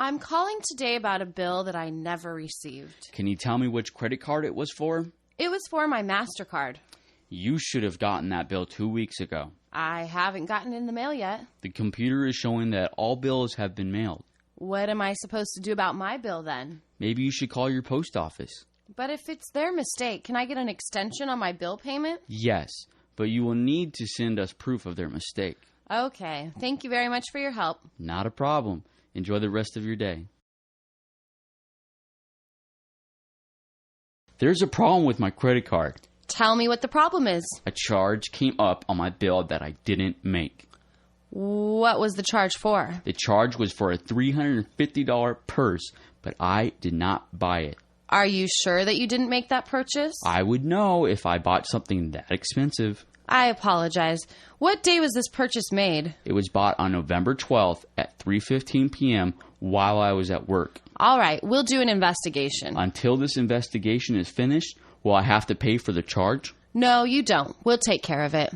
I'm calling today about a bill that I never received. Can you tell me which credit card it was for? It was for my MasterCard. You should have gotten that bill 2 weeks ago. I haven't gotten it in the mail yet. The computer is showing that all bills have been mailed. What am I supposed to do about my bill then? Maybe you should call your post office. But if it's their mistake, can I get an extension on my bill payment? Yes, but you will need to send us proof of their mistake. Okay. Thank you very much for your help. Not a problem. Enjoy the rest of your day. There's a problem with my credit card. Tell me what the problem is. A charge came up on my bill that I didn't make. What was the charge for? The charge was for a $350 purse, but I did not buy it. Are you sure that you didn't make that purchase? I would know if I bought something that expensive. I apologize. What day was this purchase made? It was bought on November 12th at 3:15 p.m. while I was at work. All right, we'll do an investigation. Until this investigation is finished, will I have to pay for the charge? No, you don't. We'll take care of it.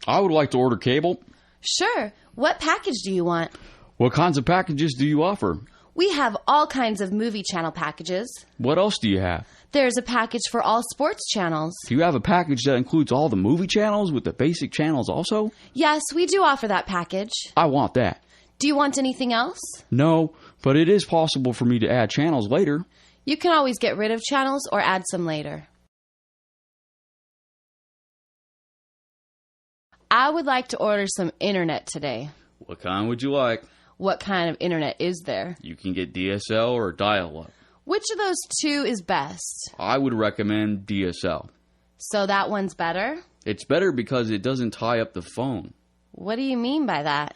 I would like to order cable. Sure. What package do you want? What kinds of packages do you offer? We have all kinds of movie channel packages. What else do you have? There's a package for all sports channels. Do you have a package that includes all the movie channels with the basic channels also? Yes, we do offer that package. I want that. Do you want anything else? No, but it is possible for me to add channels later. You can always get rid of channels or add some later. I would like to order some internet today. What kind would you like? What kind of internet is there? You can get DSL or dial-up. Which of those two is best? I would recommend DSL. So that one's better? It's better because it doesn't tie up the phone. What do you mean by that?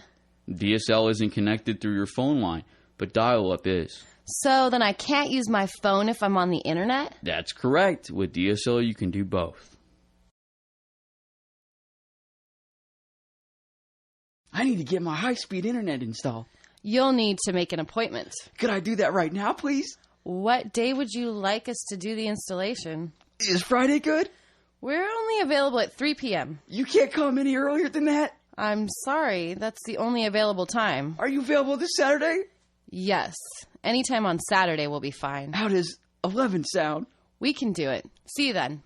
DSL isn't connected through your phone line, but dial-up is. So then I can't use my phone if I'm on the internet? That's correct. With DSL, you can do both. I need to get my high-speed internet installed. You'll need to make an appointment. Could I do that right now, please? What day would you like us to do the installation? Is Friday good? We're only available at 3 p.m. You can't come any earlier than that? I'm sorry, that's the only available time. Are you available this Saturday? Yes. Anytime on Saturday will be fine. How does 11 sound? We can do it. See you then.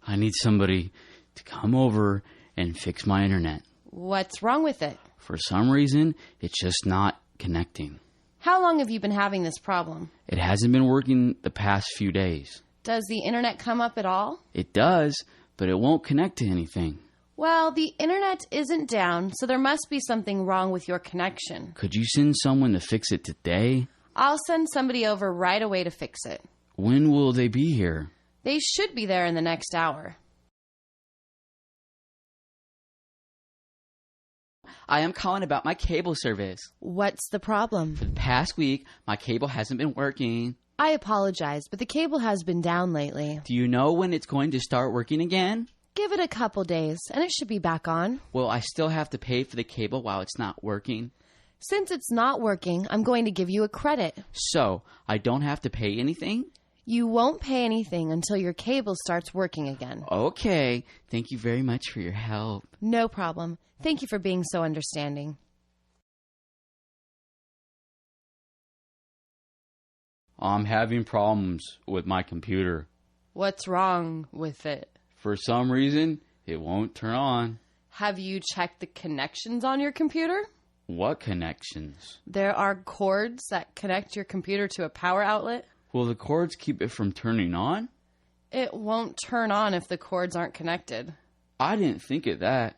I need somebody to come over and fix my internet. What's wrong with it? For some reason, it's just not connecting. How long have you been having this problem? It hasn't been working the past few days. Does the internet come up at all? It does, but it won't connect to anything. Well, the internet isn't down, so there must be something wrong with your connection. Could you send someone to fix it today? I'll send somebody over right away to fix it. When will they be here? They should be there in the next hour. I am calling about my cable service. What's the problem? For the past week, my cable hasn't been working. I apologize, but the cable has been down lately. Do you know when it's going to start working again? Give it a couple days, and it should be back on. Will I still have to pay for the cable while it's not working? Since it's not working, I'm going to give you a credit. So, I don't have to pay anything? You won't pay anything until your cable starts working again. Okay. Thank you very much for your help. No problem. Thank you for being so understanding. I'm having problems with my computer. What's wrong with it? For some reason, it won't turn on. Have you checked the connections on your computer? What connections? There are cords that connect your computer to a power outlet. Will the cords keep it from turning on? It won't turn on if the cords aren't connected. I didn't think of that.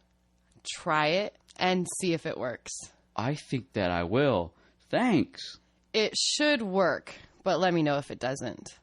Try it and see if it works. I think that I will. Thanks. It should work, but let me know if it doesn't.